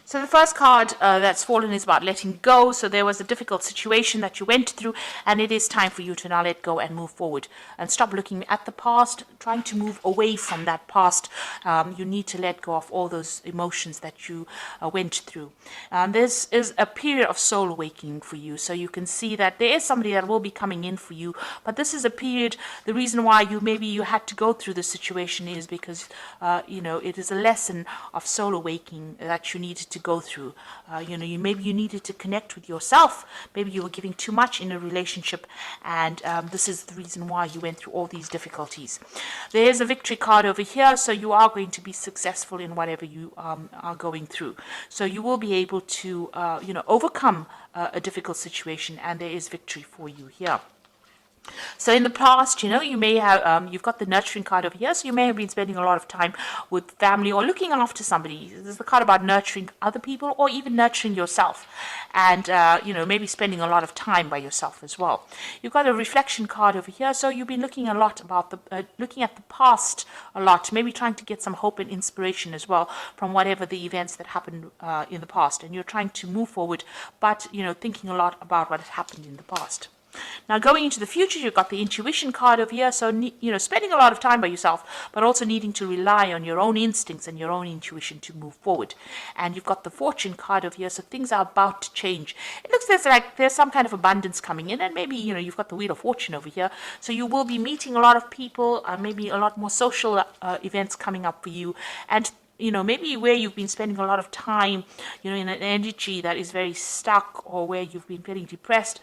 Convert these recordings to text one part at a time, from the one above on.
So the first card that's fallen is about letting go. So there was a difficult situation that you went through, and it is time for you to now let go and move forward and stop looking at the past, trying to move away from that past. You need to let go of all those emotions that you went through. This is a period of soul awakening for you. So you can see that there is somebody that will be coming in for you, but this is a period, the reason why maybe you had to go through this situation is because, it is a lesson of soul awakening that you needed to go through. Maybe you needed to connect with yourself. Maybe you were giving too much in a relationship, and this is the reason why you went through all these difficulties. There is a victory card over here, so you are going to be successful in whatever you are going through. So you will be able to, overcome a difficult situation, and there is victory for you here. So in the past, you may have, you've got the nurturing card over here, so you may have been spending a lot of time with family or looking after somebody. This is the card about nurturing other people or even nurturing yourself, and, maybe spending a lot of time by yourself as well. You've got a reflection card over here, so you've been looking a lot about looking at the past a lot, maybe trying to get some hope and inspiration as well from whatever the events that happened in the past, and you're trying to move forward, but, thinking a lot about what had happened in the past. Now, going into the future, you've got the intuition card over here. So, spending a lot of time by yourself, but also needing to rely on your own instincts and your own intuition to move forward. And you've got the fortune card over here. So things are about to change. It looks like there's some kind of abundance coming in. And maybe, you've got the wheel of fortune over here. So you will be meeting a lot of people, maybe a lot more social events coming up for you. And maybe where you've been spending a lot of time, in an energy that is very stuck, or where you've been feeling depressed,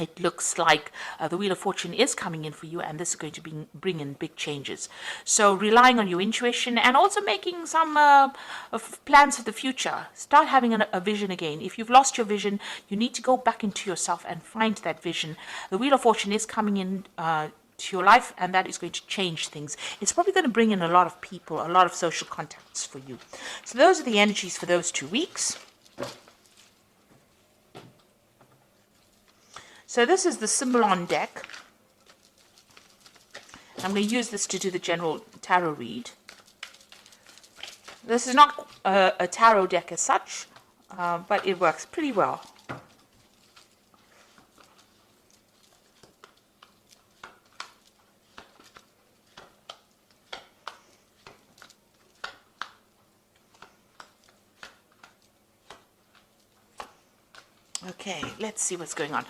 it looks like the Wheel of Fortune is coming in for you, and this is going to bring in big changes. So relying on your intuition and also making some plans for the future. Start having a vision again. If you've lost your vision, you need to go back into yourself and find that vision. The Wheel of Fortune is coming in to your life, and that is going to change things. It's probably going to bring in a lot of people, a lot of social contacts for you. So those are the energies for those 2 weeks. So this is the Symbolon deck. I'm going to use this to do the general tarot read. This is not a tarot deck as such, but it works pretty well. Okay, let's see what's going on.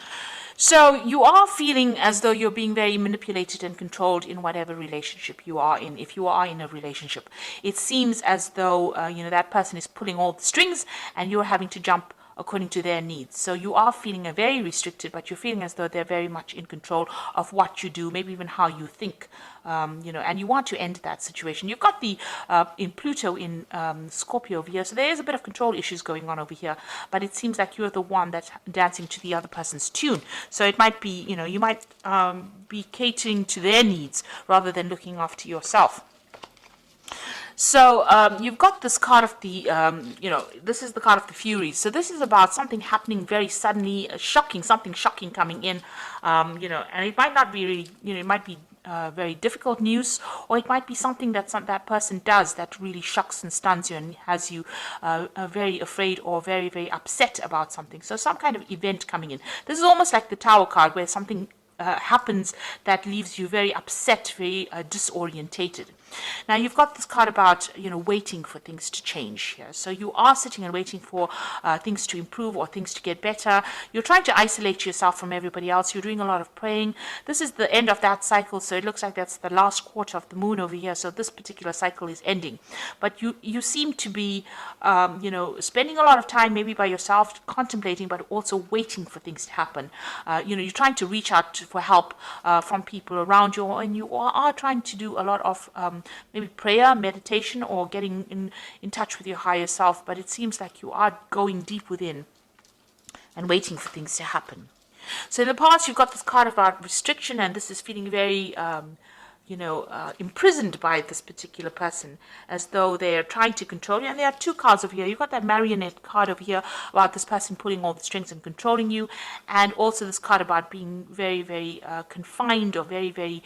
So you are feeling as though you're being very manipulated and controlled in whatever relationship you are in. If you are in a relationship, it seems as though, that person is pulling all the strings and you're having to jump according to their needs. So you are feeling very restricted, but you're feeling as though they're very much in control of what you do, maybe even how you think, and you want to end that situation. You've got the in Pluto in Scorpio over here, so there is a bit of control issues going on over here, but it seems like you're the one that's dancing to the other person's tune. So it might be, you might be catering to their needs rather than looking after yourself. So you've got this card of the, this is the card of the Furies. So this is about something happening very suddenly, something shocking coming in, and it might not be really, it might be very difficult news, or it might be something that that person does that really shocks and stuns you and has you very afraid or very, very upset about something. So some kind of event coming in. This is almost like the Tower card, where something happens that leaves you very upset, very disorientated. Now you've got this card about waiting for things to change here. So you are sitting and waiting for things to improve or things to get better. You're trying to isolate yourself from everybody else. You're doing a lot of praying. This is the end of that cycle, so it looks like that's the last quarter of the moon over here. So this particular cycle is ending, but you seem to be spending a lot of time maybe by yourself, contemplating, but also waiting for things to happen. You're trying to reach out for help from people around you, and you are trying to do a lot of maybe prayer, meditation, or getting in touch with your higher self, but it seems like you are going deep within and waiting for things to happen. So in the past, you've got this card about restriction, and this is feeling very imprisoned by this particular person, as though they're trying to control you. And there are 2 cards over here. You've got that marionette card over here about this person pulling all the strings and controlling you, and also this card about being very, very confined, or very, very,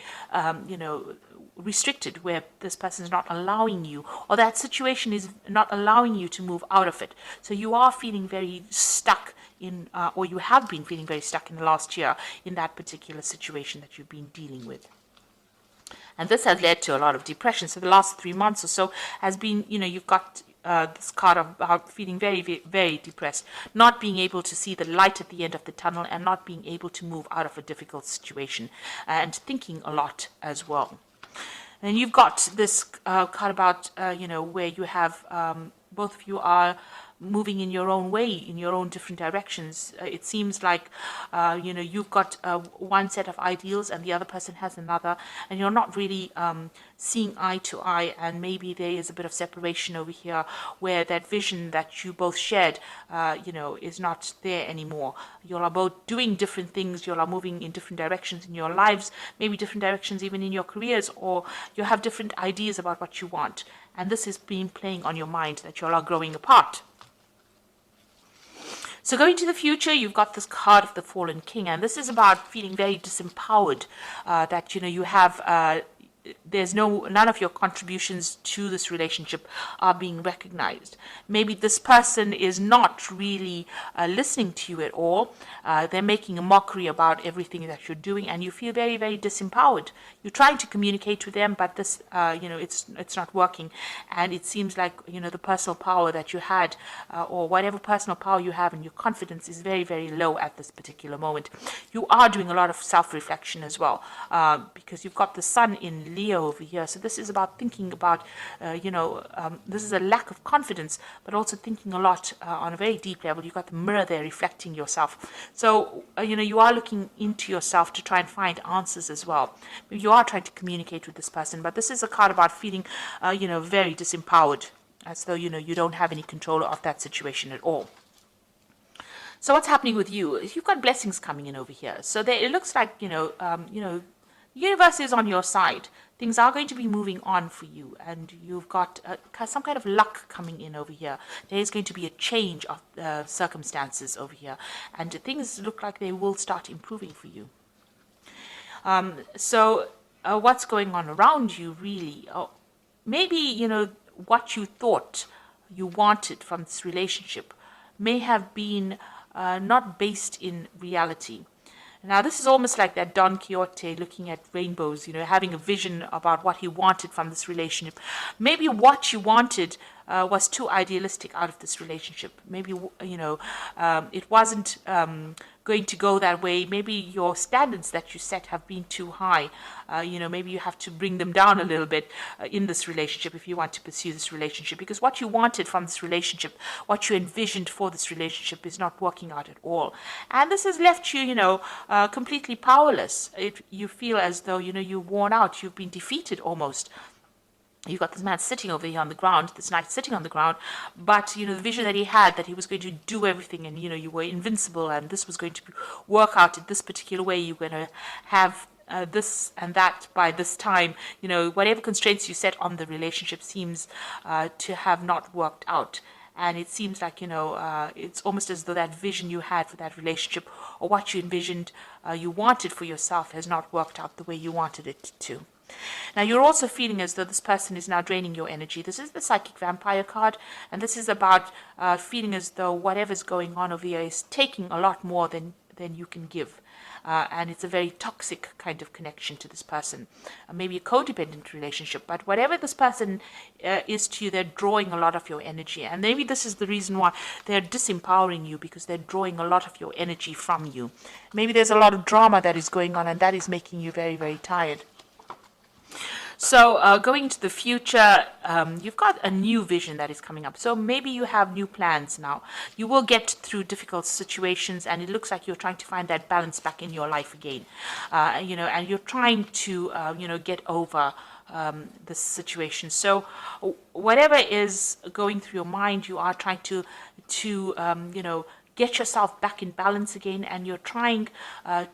restricted, where this person is not allowing you, or that situation is not allowing you to move out of it. So you are feeling very stuck in, or you have been feeling very stuck in the last year in that particular situation that you've been dealing with. And this has led to a lot of depression. So the last 3 months or so has been, you've got this card of feeling very, very, very depressed, not being able to see the light at the end of the tunnel, and not being able to move out of a difficult situation, and thinking a lot as well. And you've got this card about, where you have both of you are moving in your own way, in your own different directions. It seems like, you've got one set of ideals and the other person has another, and you're not really seeing eye to eye, and maybe there is a bit of separation over here where that vision that you both shared, is not there anymore. You are both doing different things, you are moving in different directions in your lives, maybe different directions even in your careers, or you have different ideas about what you want. And this has been playing on your mind, that you all are growing apart. So going to the future, you've got this card of the Fallen King, and this is about feeling very disempowered, that, you have, there's none of your contributions to this relationship are being recognized. Maybe this person is not really listening to you at all. They're making a mockery about everything that you're doing, and you feel very, very disempowered. You're trying to communicate with them, but this, it's not working. And it seems like, the personal power that you had, or whatever personal power you have, and your confidence is very, very low at this particular moment. You are doing a lot of self-reflection as well, because you've got the sun in Leo over here. So this is about thinking about, this is a lack of confidence, but also thinking a lot on a very deep level. You've got the mirror there reflecting yourself. So, you are looking into yourself to try and find answers as well. Maybe you are trying to communicate with this person, but this is a card about feeling, very disempowered, as though, you don't have any control of that situation at all. So what's happening with you? You've got blessings coming in over here. So there, it looks like, the universe is on your side. Things are going to be moving on for you, and you've got some kind of luck coming in over here. There is going to be a change of circumstances over here, and things look like they will start improving for you. So what's going on around you, really? Maybe, what you thought you wanted from this relationship may have been not based in reality. Now, this is almost like that Don Quixote looking at rainbows, having a vision about what he wanted from this relationship. Maybe what you wanted was too idealistic out of this relationship. Maybe, it wasn't going to go that way. Maybe your standards that you set have been too high. Maybe you have to bring them down a little bit in this relationship if you want to pursue this relationship, because what you wanted from this relationship, what you envisioned for this relationship, is not working out at all. And this has left you, completely powerless. You feel as though, you're worn out, you've been defeated almost. You've got this man sitting over here on the ground, this knight sitting on the ground, but, the vision that he had, that he was going to do everything, and, you were invincible, and this was going to work out in this particular way. You're going to have this and that by this time. Whatever constraints you set on the relationship seems to have not worked out. And it seems like, it's almost as though that vision you had for that relationship, or what you envisioned you wanted for yourself, has not worked out the way you wanted it to. Now, you're also feeling as though this person is now draining your energy. This is the Psychic Vampire card, and this is about feeling as though whatever's going on over here is taking a lot more than you can give. And it's a very toxic kind of connection to this person. Maybe a codependent relationship, but whatever this person is to you, they're drawing a lot of your energy. And maybe this is the reason why they're disempowering you, because they're drawing a lot of your energy from you. Maybe there's a lot of drama that is going on, and that is making you very, very tired. So going into the future, you've got a new vision that is coming up. So maybe you have new plans now. You will get through difficult situations, and it looks like you're trying to find that balance back in your life again. And you're trying to, get over this situation. So whatever is going through your mind, you are trying to get yourself back in balance again, and you're trying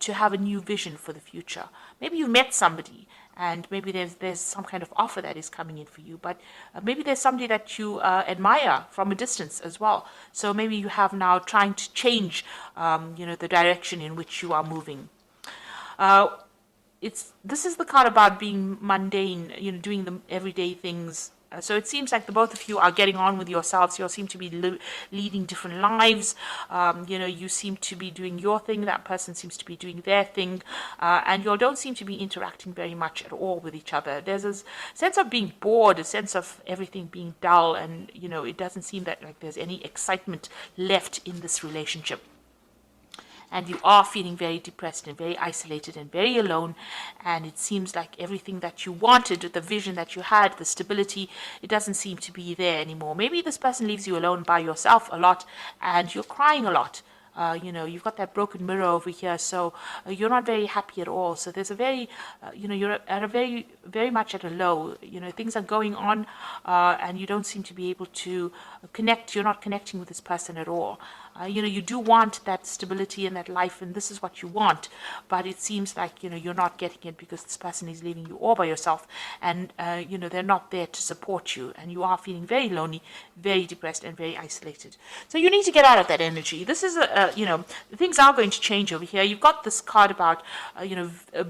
to have a new vision for the future. Maybe you met somebody, and maybe there's some kind of offer that is coming in for you, but maybe there's somebody that you admire from a distance as well. So maybe you have now trying to change, the direction in which you are moving. this is the card about being mundane, doing the everyday things. So it seems like the both of you are getting on with yourselves. You all seem to be leading different lives. You seem to be doing your thing. That person seems to be doing their thing. And you all don't seem to be interacting very much at all with each other. There's a sense of being bored, a sense of everything being dull. And, it doesn't seem that like there's any excitement left in this relationship. And you are feeling very depressed and very isolated and very alone, and it seems like everything that you wanted, the vision that you had, the stability, it doesn't seem to be there anymore. Maybe this person leaves you alone by yourself a lot, and you're crying a lot. You've got that broken mirror over here, so you're not very happy at all. So there's a very, you're at a very, very much at a low. Things are going on, and you don't seem to be able to connect. You're not connecting with this person at all. You do want that stability in that life, and this is what you want, but it seems like, you're not getting it because this person is leaving you all by yourself, and, they're not there to support you, and you are feeling very lonely, very depressed, and very isolated. So you need to get out of that energy. This is, things are going to change over here. You've got this card about,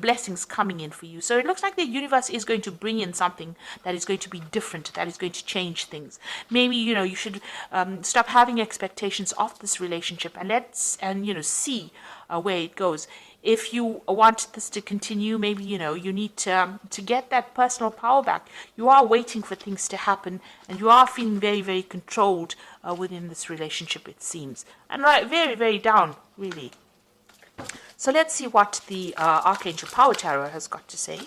blessings coming in for you. So it looks like the universe is going to bring in something that is going to be different, that is going to change things. Maybe, you should stop having expectations of this relationship and see where it goes. If you want this to continue, maybe you need to get that personal power back. You are waiting for things to happen, and you are feeling very, very controlled within this relationship, it seems, and very, very down, really. So let's see what the Archangel Power Tarot has got to say.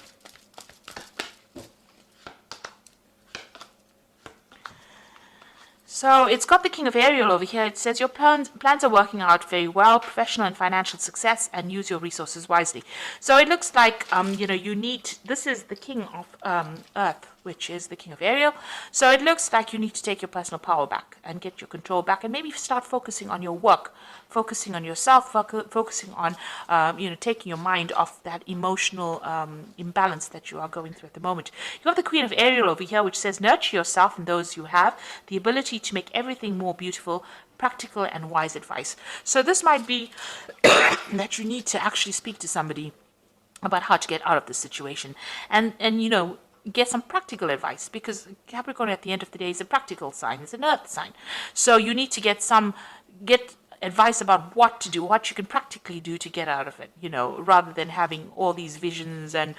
So it's got the King of Ariel over here. It says your plans are working out very well, professional and financial success, and use your resources wisely. So it looks like, you need, this is the King of Earth, which is the King of Ariel. So it looks like you need to take your personal power back and get your control back, and maybe start focusing on your work, focusing on yourself, focusing on, taking your mind off that emotional imbalance that you are going through at the moment. You have the Queen of Ariel over here, which says nurture yourself and those you have, the ability to make everything more beautiful, practical and wise advice. So this might be that you need to actually speak to somebody about how to get out of this situation, and get some practical advice, because Capricorn at the end of the day is a practical sign, it's an earth sign. So you need to get advice about what to do, what you can practically do to get out of it, rather than having all these visions and,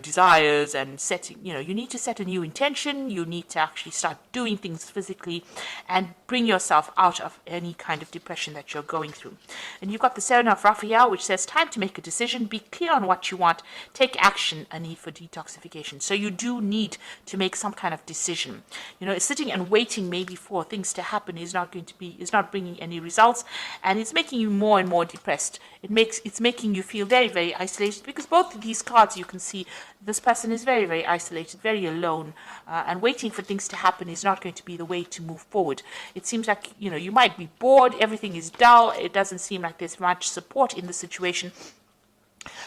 desires and setting, you need to set a new intention. You need to actually start doing things physically and bring yourself out of any kind of depression that you're going through. And you've got the Seven of Raphael, which says time to make a decision, be clear on what you want, take action, a need for detoxification. So you do need to make some kind of decision. Sitting and waiting maybe for things to happen is not bringing any results, and it's making you more and more depressed. It's making you feel very, very isolated, because both of these cards, you can see this person is very, very isolated, very alone, and waiting for things to happen is not going to be the way to move forward. It seems like you might be bored, everything is dull, it doesn't seem like there's much support in the situation.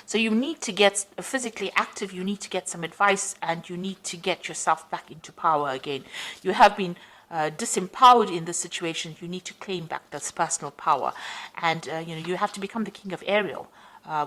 So you need to get physically active, you need to get some advice, and you need to get yourself back into power again. You have been disempowered in this situation. You need to claim back this personal power, and you have to become the King of Ariel,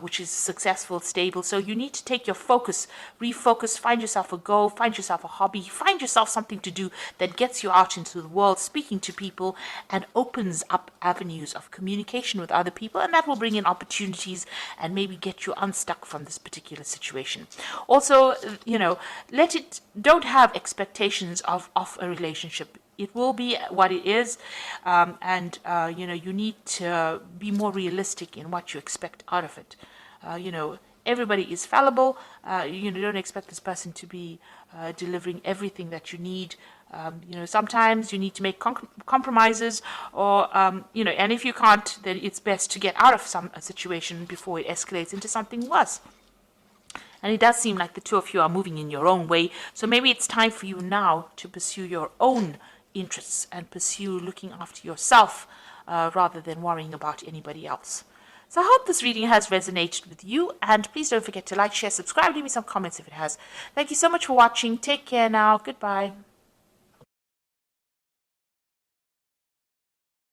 which is successful, stable. So you need to take your focus, refocus, find yourself a goal, find yourself a hobby, find yourself something to do that gets you out into the world, speaking to people, and opens up avenues of communication with other people, and that will bring in opportunities and maybe get you unstuck from this particular situation. Also, don't have expectations of a relationship. It will be what it is, and you need to be more realistic in what you expect out of it. Everybody is fallible. Don't expect this person to be delivering everything that you need. Sometimes you need to make compromises, or and if you can't, then it's best to get out of a situation before it escalates into something worse. And it does seem like the two of you are moving in your own way. So maybe it's time for you now to pursue your own interests and pursue looking after yourself rather than worrying about anybody else. So I hope this reading has resonated with you, and please don't forget to like, share, subscribe, leave me some comments if it has. Thank you so much for watching. Take care now. Goodbye.